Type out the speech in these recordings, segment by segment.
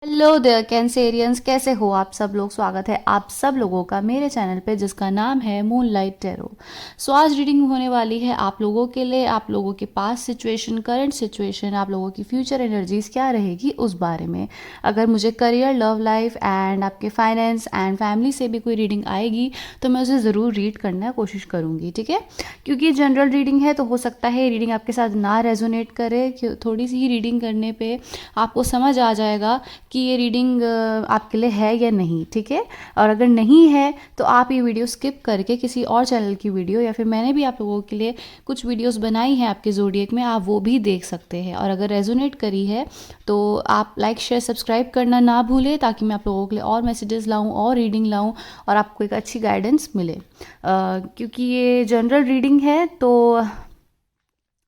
Hello there Cancerians, कैसे हो आप सब लोग। स्वागत है आप सब लोगों का मेरे चैनल पे जिसका नाम है मूनलाइट टैरो। सो आज रीडिंग होने वाली है आप लोगों के लिए, आप लोगों के पास सिचुएशन, करंट सिचुएशन, आप लोगों की फ्यूचर एनर्जीज क्या रहेगी उस बारे में। अगर मुझे करियर, लव लाइफ एंड आपके फाइनेंस एंड फैमिली से भी कोई रीडिंग आएगी तो मैं उसे ज़रूर रीड करने की कोशिश करूँगी, ठीक है। क्योंकि जनरल रीडिंग है तो हो सकता है रीडिंग आपके साथ ना रेजोनेट करे, थोड़ी सी ही रीडिंग करने पे आपको समझ आ जाएगा कि ये रीडिंग आपके लिए है या नहीं, ठीक है। और अगर नहीं है तो आप ये वीडियो स्किप करके किसी और चैनल की वीडियो, या फिर मैंने भी आप लोगों के लिए कुछ वीडियोस बनाई हैं आपके ज़ोडिएक में, आप वो भी देख सकते हैं। और अगर रेजोनेट करी है तो आप लाइक शेयर सब्सक्राइब करना ना भूलें, ताकि मैं आप लोगों के लिए और मैसेजेस लाऊं और रीडिंग लाऊं और आपको एक अच्छी गाइडेंस मिले। क्योंकि ये जनरल रीडिंग है तो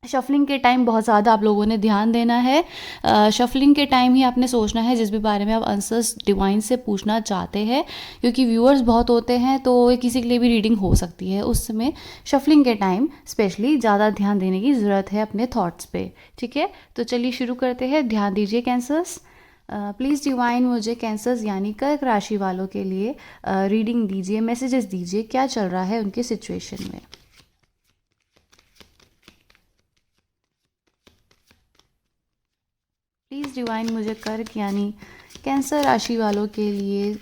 शफलिंग के टाइम बहुत ज़्यादा आप लोगों ने ध्यान देना है। शफलिंग के टाइम ही आपने सोचना है जिस भी बारे में आप आंसर्स डिवाइन से पूछना चाहते हैं, क्योंकि व्यूअर्स बहुत होते हैं तो ये किसी के लिए भी रीडिंग हो सकती है। उस समय शफलिंग के टाइम स्पेशली ज़्यादा ध्यान देने की ज़रूरत है अपने थॉट्स पे, ठीक है। तो चलिए शुरू करते हैं। ध्यान दीजिए कैंसर्स, प्लीज़ डिवाइन मुझे कैंसर्स यानी कर्क राशि वालों के लिए रीडिंग दीजिए, मैसेजेस दीजिए, क्या चल रहा है उनके सिचुएशन में। प्लीज़ डिवाइन मुझे कर्क यानी कैंसर राशि वालों के लिए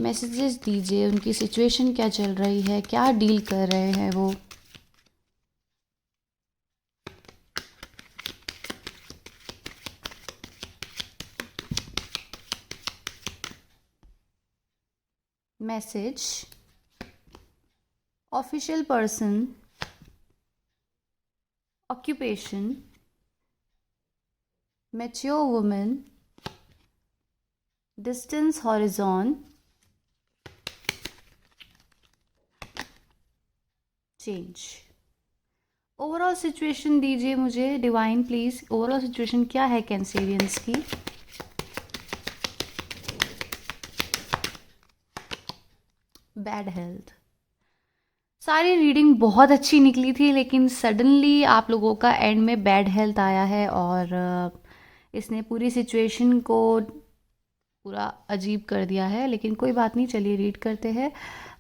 मैसेजेस दीजिए, उनकी सिचुएशन क्या चल रही है, क्या डील कर रहे हैं वो। Message, official person, occupation, mature women, distance horizon, change. Overall situation दीजिए मुझे डिवाइन प्लीज़, ओवरऑल सिचुएशन क्या है कैंसेरियंस की। Bad health. सारी रीडिंग बहुत अच्छी निकली थी, लेकिन सडनली आप लोगों का एंड में बैड हेल्थ आया है और इसने पूरी सिचुएशन को पूरा अजीब कर दिया है। लेकिन कोई बात नहीं, चलिए रीड करते हैं।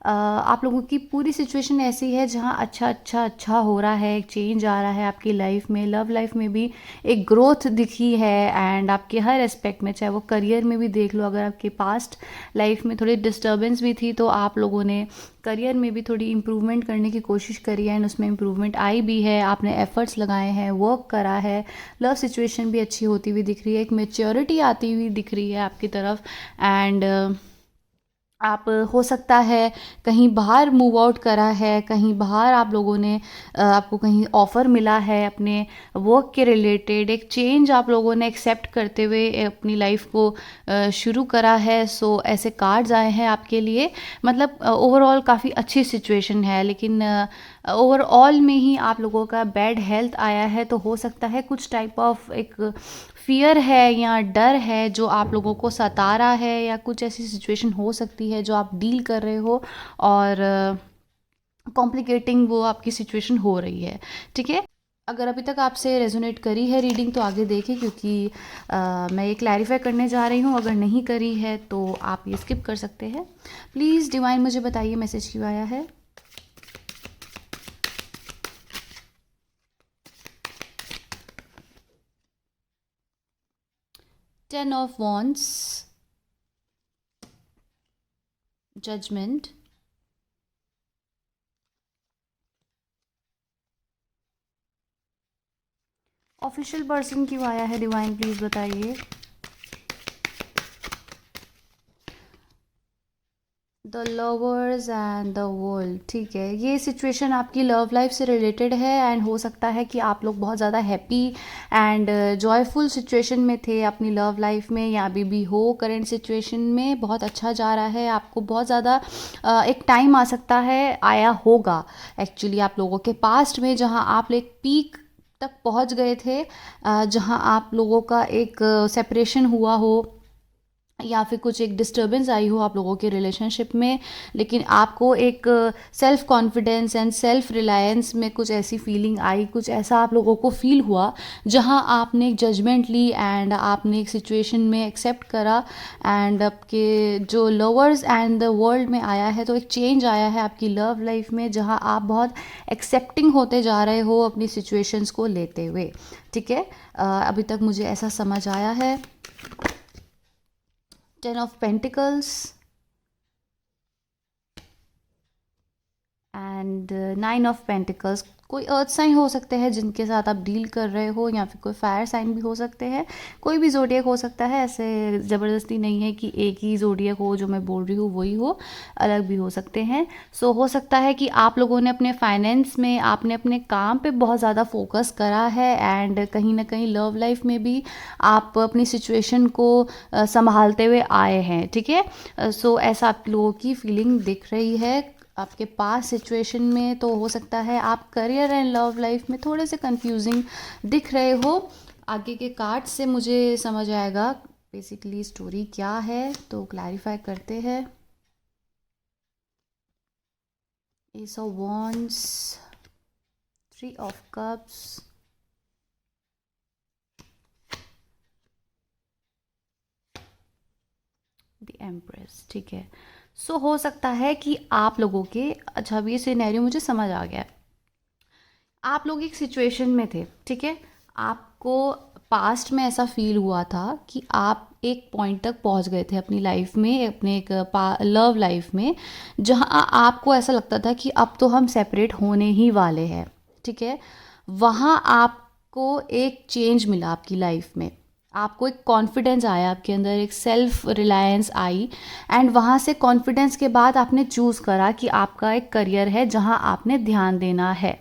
आप लोगों की पूरी सिचुएशन ऐसी है जहाँ अच्छा अच्छा अच्छा हो रहा है, एक चेंज आ रहा है आपकी लाइफ में, लव लाइफ में भी एक ग्रोथ दिखी है एंड आपके हर एस्पेक्ट में, चाहे वो करियर में भी देख लो। अगर आपके पास्ट लाइफ में थोड़ी डिस्टर्बेंस भी थी तो आप लोगों ने करियर में भी थोड़ी इम्प्रूवमेंट करने की कोशिश करी है एंड उसमें इम्प्रूवमेंट आई भी है, आपने एफर्ट्स लगाए हैं, वर्क करा है। लव सिचुएशन भी अच्छी होती हुई दिख रही है, एक मेच्योरिटी आती हुई दिख रही है आपकी तरफ। एंड आप हो सकता है कहीं बाहर मूव आउट करा है, कहीं बाहर आप लोगों ने आपको कहीं ऑफ़र मिला है अपने वर्क के रिलेटेड, एक चेंज आप लोगों ने एक्सेप्ट करते हुए अपनी लाइफ को शुरू करा है। सो ऐसे कार्ड्स आए हैं आपके लिए, मतलब ओवरऑल काफ़ी अच्छी सिचुएशन है। लेकिन ओवरऑल में ही आप लोगों का बैड हेल्थ आया है, तो हो सकता है कुछ टाइप ऑफ एक फियर है या डर है जो आप लोगों को सता रहा है, या कुछ ऐसी सिचुएशन हो सकती है जो आप डील कर रहे हो और कॉम्प्लिकेटिंग वो आपकी सिचुएशन हो रही है, ठीक है। अगर अभी तक आपसे रेजोनेट करी है रीडिंग तो आगे देखें, क्योंकि मैं ये क्लैरिफाई करने जा रही हूँ। अगर नहीं करी है तो आप ये स्किप कर सकते हैं। प्लीज़ डिवाइन मुझे बताइए मैसेज क्यों आया है। Ten of wands, judgement, official person क्यों आया है डिवाइन प्लीज़ बताइए। The lovers and the world, ठीक है। ये सिचुएशन आपकी लव लाइफ से रिलेटेड है एंड हो सकता है कि आप लोग बहुत ज़्यादा हैप्पी एंड जॉयफुल सिचुएशन में थे अपनी लव लाइफ में, या अभी भी हो करंट सिचुएशन में, बहुत अच्छा जा रहा है। आपको बहुत ज़्यादा एक टाइम आ सकता है, आया होगा एक्चुअली आप लोगों के पास्ट में, जहाँ आप एक पीक तक पहुँच गए थे, जहाँ आप लोगों का एक सेपरेशन हुआ हो या फिर कुछ एक डिस्टर्बेंस आई हो आप लोगों के रिलेशनशिप में, लेकिन आपको एक self confidence and self reliance में कुछ ऐसी फीलिंग आई, कुछ ऐसा आप लोगों को फील हुआ जहां आपने एक जजमेंट ली एंड आपने एक सिचुएशन में एक्सेप्ट करा, एंड आपके जो लवर्स एंड द वर्ल्ड में आया है, तो एक चेंज आया है आपकी लव लाइफ में जहां आप बहुत एक्सेप्टिंग होते जा रहे हो अपनी सिचुएशंस को लेते हुए। ठीक है, अभी तक मुझे ऐसा समझ आया है। 10 of Pentacles and 9 of pentacles. कोई अर्थ साइन हो सकते हैं जिनके साथ आप डील कर रहे हो, या फिर कोई फायर साइन भी हो सकते हैं, कोई भी जोडियक हो सकता है। ऐसे ज़बरदस्ती नहीं है कि एक ही जोडियक हो, जो मैं बोल रही हूँ वही हो, अलग भी हो सकते हैं। सो हो सकता है कि आप लोगों ने अपने फाइनेंस में, आपने अपने काम पे बहुत ज़्यादा फोकस करा है, एंड कहीं ना कहीं लव लाइफ में भी आप अपनी सिचुएशन को संभालते हुए आए हैं। ठीक है, सो ऐसा आप लोगों की फीलिंग दिख रही है आपके पास सिचुएशन में। तो हो सकता है आप करियर एंड लव लाइफ में थोड़े से कंफ्यूजिंग दिख रहे हो। आगे के कार्ड से मुझे समझ आएगा बेसिकली स्टोरी क्या है, तो क्लैरिफाई करते हैं। S of wands, 3 of cups, the empress. ठीक है, सो हो सकता है कि आप लोगों के, अच्छा अब ये सिनेरियो मुझे समझ आ गया। आप लोग एक सिचुएशन में थे, ठीक है, आपको पास्ट में ऐसा फील हुआ था कि आप एक पॉइंट तक पहुंच गए थे अपनी लाइफ में, अपने एक लव लाइफ में, जहां आपको ऐसा लगता था कि अब तो हम सेपरेट होने ही वाले हैं। ठीक है, वहां आपको एक चेंज मिला आपकी लाइफ में, आपको एक कॉन्फिडेंस आया आपके अंदर, एक सेल्फ रिलायंस आई, एंड वहाँ से कॉन्फिडेंस के बाद आपने चूज़ करा कि आपका एक करियर है जहाँ आपने ध्यान देना है।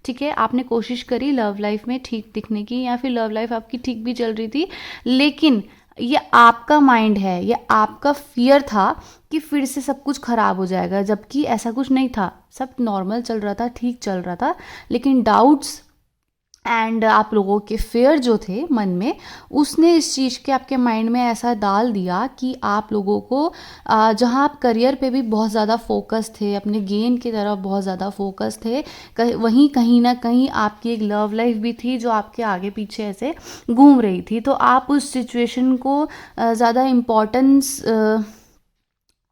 ठीक है, आपने कोशिश करी लव लाइफ में ठीक दिखने की, या फिर लव लाइफ आपकी ठीक भी चल रही थी, लेकिन ये आपका माइंड है, ये आपका फियर था कि फिर से सब कुछ खराब हो जाएगा, जबकि ऐसा कुछ नहीं था, सब नॉर्मल चल रहा था, ठीक चल रहा था। लेकिन डाउट्स एंड आप लोगों के फेयर जो थे मन में, उसने इस चीज़ के आपके माइंड में ऐसा डाल दिया कि आप लोगों को जहां आप करियर पे भी बहुत ज़्यादा फोकस थे, अपने गेन की तरफ बहुत ज़्यादा फोकस थे, वहीं कहीं ना कहीं आपकी एक लव लाइफ भी थी जो आपके आगे पीछे ऐसे घूम रही थी। तो आप उस सिचुएशन को ज़्यादा इम्पोर्टेंस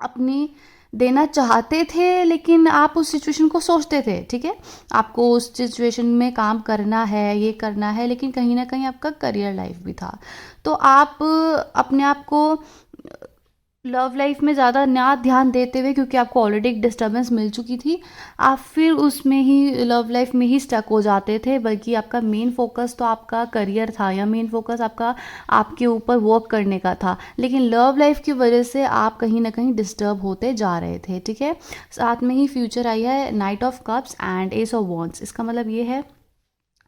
अपनी देना चाहते थे, लेकिन आप उस सिचुएशन को सोचते थे। ठीक है, आपको उस सिचुएशन में काम करना है, ये करना है, लेकिन कहीं ना कहीं आपका करियर लाइफ भी था। तो आप अपने आप को लव लाइफ में ज़्यादा ना ध्यान देते हुए, क्योंकि आपको ऑलरेडी एक डिस्टर्बेंस मिल चुकी थी, आप फिर उसमें ही लव लाइफ में ही स्टक हो जाते थे, बल्कि आपका मेन फोकस तो आपका करियर था, या मेन फोकस आपका आपके ऊपर वर्क करने का था। लेकिन लव लाइफ की वजह से आप कहीं ना कहीं डिस्टर्ब होते जा रहे थे। ठीक है, साथ में ही फ्यूचर आई है night of cups and S of wands. इसका मतलब ये है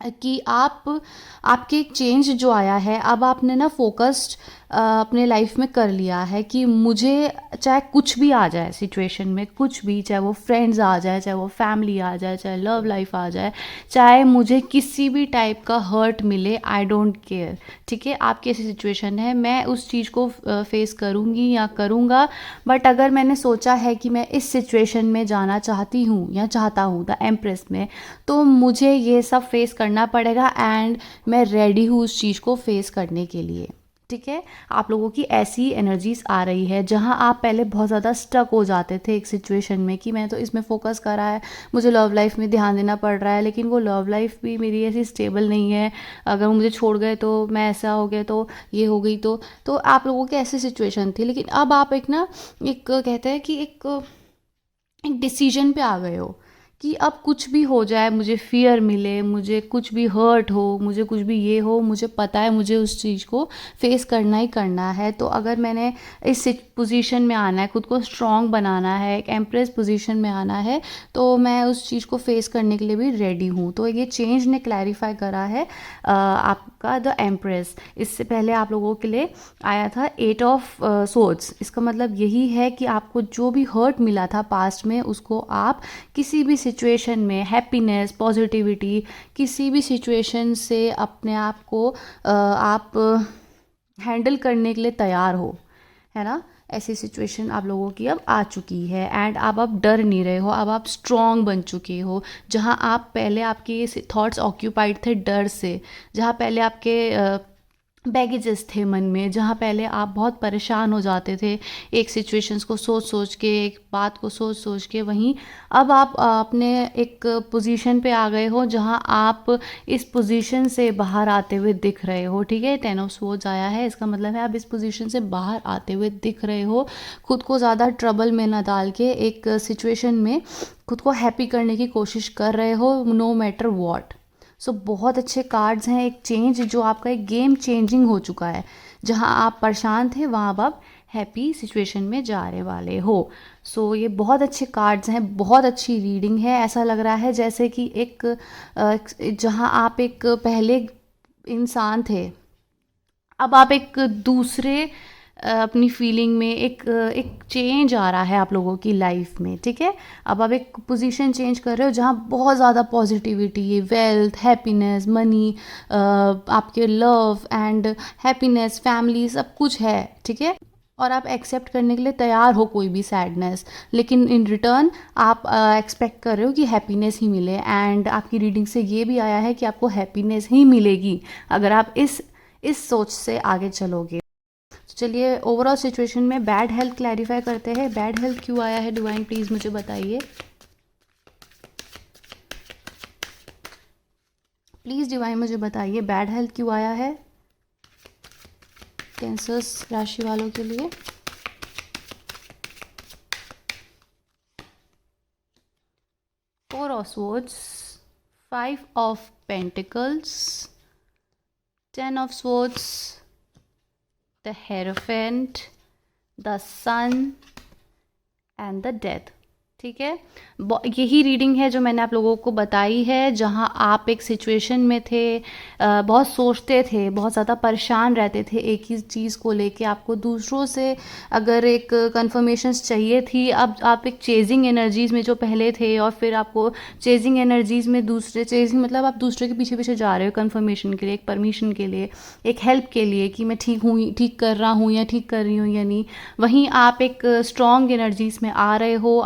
कि आपके एक चेंज जो आया है, अब आपने ना फोकस्ड अपने लाइफ में कर लिया है कि मुझे चाहे कुछ भी आ जाए सिचुएशन में, कुछ भी, चाहे वो फ्रेंड्स आ जाए, चाहे वो फैमिली आ जाए, चाहे लव लाइफ आ जाए, चाहे मुझे किसी भी टाइप का हर्ट मिले, आई डोंट केयर। ठीक है, आपकी ऐसी सिचुएशन है, मैं उस चीज़ को फेस करूँगी या करूँगा, बट अगर मैंने सोचा है कि मैं इस सिचुएशन में जाना चाहती हूँ या चाहता हूँ द एम्प्रेस में, तो मुझे ये सब फेस करना पड़ेगा, एंड मैं रेडी हूँ उस चीज़ को फेस करने के लिए। ठीक है, आप लोगों की ऐसी एनर्जीज आ रही है जहां आप पहले बहुत ज़्यादा स्टक हो जाते थे एक सिचुएशन में कि मैं तो इसमें फोकस कर रहा है, मुझे लव लाइफ में ध्यान देना पड़ रहा है, लेकिन वो लव लाइफ भी मेरी ऐसी स्टेबल नहीं है, अगर वो मुझे छोड़ गए तो, मैं ऐसा हो गया तो, ये हो गई तो आप लोगों की ऐसी सिचुएशन थी। लेकिन अब आप एक ना, एक कहते हैं कि एक डिसीजन पे आ गए हो कि अब कुछ भी हो जाए, मुझे फियर मिले, मुझे कुछ भी हर्ट हो, मुझे कुछ भी ये हो, मुझे पता है मुझे उस चीज़ को फेस करना ही करना है। तो अगर मैंने इस पोजीशन में आना है, खुद को स्ट्रांग बनाना है, एक एम्प्रेस पोजीशन में आना है, तो मैं उस चीज़ को फेस करने के लिए भी रेडी हूँ। तो ये चेंज ने क्लैरिफाई करा है आपका द एम्प्रेस। इससे पहले आप लोगों के लिए आया था 8 ऑफ सोर्ड्स। इसका मतलब यही है कि आपको जो भी हर्ट मिला था पास्ट में, उसको आप किसी भी सिचुएशन में हैप्पीनेस, पॉजिटिविटी, किसी भी सिचुएशन से अपने आप को आप हैंडल करने के लिए तैयार हो। है ना। ऐसी सिचुएशन आप लोगों की अब आ चुकी है एंड अब डर नहीं रहे हो, अब आप स्ट्रॉन्ग बन चुके हो। जहाँ आप पहले आपके थॉट्स ऑक्यूपाइड थे डर से, जहाँ पहले आपके बैगेजेस थे मन में, जहाँ पहले आप बहुत परेशान हो जाते थे एक सिचुएशंस को सोच सोच के, एक बात को सोच सोच के, वहीं अब आप अपने एक पोजीशन पे आ गए हो जहाँ आप इस पोजीशन से बाहर आते हुए दिख रहे हो। ठीक है, 10 ऑफ स्वॉर्ड्स आया है, इसका मतलब है आप इस पोजीशन से बाहर आते हुए दिख रहे हो। खुद को ज़्यादा ट्रबल में ना डाल के एक सिचुएशन में खुद को हैप्पी करने की कोशिश कर रहे हो, नो मैटर वॉट। सो बहुत अच्छे कार्ड्स हैं, एक चेंज जो आपका एक गेम चेंजिंग हो चुका है। जहां आप परेशान थे वहां अब आप हैप्पी सिचुएशन में जा रहे वाले हो। सो ये बहुत अच्छे कार्ड्स हैं, बहुत अच्छी रीडिंग है। ऐसा लग रहा है जैसे कि जहां आप एक पहले इंसान थे, अब आप एक दूसरे अपनी फीलिंग में एक चेंज आ रहा है आप लोगों की लाइफ में। ठीक है, अब आप एक पोजीशन चेंज कर रहे हो जहाँ बहुत ज़्यादा पॉजिटिविटी, वेल्थ, हैप्पीनेस, मनी, आपके लव एंड हैप्पीनेस, फैमिली, सब कुछ है। ठीक है, और आप एक्सेप्ट करने के लिए तैयार हो कोई भी सैडनेस, लेकिन इन रिटर्न आप एक्सपेक्ट कर रहे हो कि हैप्पीनेस ही मिले। एंड आपकी रीडिंग से ये भी आया है कि आपको हैप्पीनेस ही मिलेगी अगर आप इस सोच से आगे चलोगे। तो चलिए ओवरऑल सिचुएशन में बैड हेल्थ क्लैरिफाई करते हैं। बैड हेल्थ क्यों आया है डिवाइन, प्लीज़ मुझे बताइए। प्लीज़ डिवाइन मुझे बताइए बैड हेल्थ क्यों आया है कैंसर्स राशि वालों के लिए। Four of swords, 5 of pentacles, 10 of swords, the Hierophant, the Sun and the Death। ठीक है, यही रीडिंग है जो मैंने आप लोगों को बताई है। जहां आप एक सिचुएशन में थे, बहुत सोचते थे, बहुत ज़्यादा परेशान रहते थे एक ही चीज़ को लेके, आपको दूसरों से अगर एक कंफर्मेशंस चाहिए थी, अब आप एक चेजिंग एनर्जीज़ में जो पहले थे, और फिर आपको चेजिंग एनर्जीज़ में दूसरे चेजिंग मतलब आप दूसरे के पीछे पीछे जा रहे हो कंफर्मेशन के लिए, एक परमिशन के लिए, एक हेल्प के लिए कि मैं ठीक हूँ, ठीक कर रहा हूँ या ठीक कर रही हूँ या नहीं। वहीं आप एक स्ट्रॉन्ग एनर्जीज़ में आ रहे हो,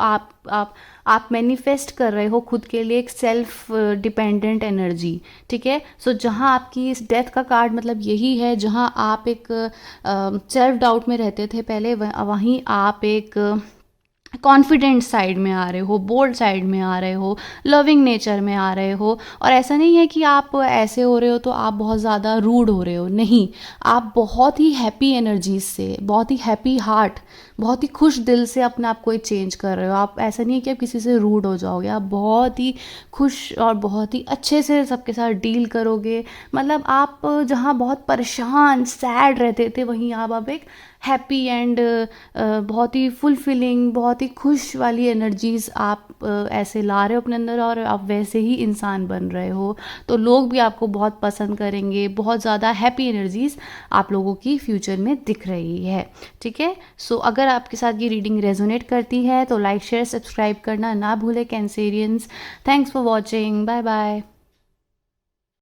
आप मैनिफेस्ट कर रहे हो खुद के लिए एक सेल्फ डिपेंडेंट एनर्जी। ठीक है, सो जहाँ आपकी इस डेथ का कार्ड मतलब यही है, जहाँ आप एक सेल्फ डाउट में रहते थे पहले, वहीं आप एक कॉन्फिडेंट साइड में आ रहे हो, बोल्ड साइड में आ रहे हो, लविंग नेचर में आ रहे हो। और ऐसा नहीं है कि आप ऐसे हो रहे हो तो आप बहुत ज़्यादा रूड हो रहे हो, नहीं, आप बहुत ही हैप्पी एनर्जीज से, बहुत ही हैप्पी हार्ट, बहुत ही खुश दिल से अपने आप को चेंज कर रहे हो। आप ऐसा नहीं है कि आप किसी से रूड हो जाओगे, आप बहुत ही खुश और बहुत ही अच्छे से सबके साथ डील करोगे। मतलब आप जहाँ बहुत परेशान सैड रहते थे, वहीं आप अब एक हैप्पी एंड बहुत ही फुलफिलिंग, बहुत ही खुश वाली एनर्जीज़ आप ऐसे ला रहे हो अपने अंदर, और आप वैसे ही इंसान बन रहे हो। तो लोग भी आपको बहुत पसंद करेंगे, बहुत ज़्यादा हैप्पी एनर्जीज़ आप लोगों की फ्यूचर में दिख रही है। ठीक है, सो अगर आपके साथ ये रीडिंग रेजोनेट करती है तो लाइक शेयर सब्सक्राइब करना ना भूले Cancerians. Thanks for watching, bye bye.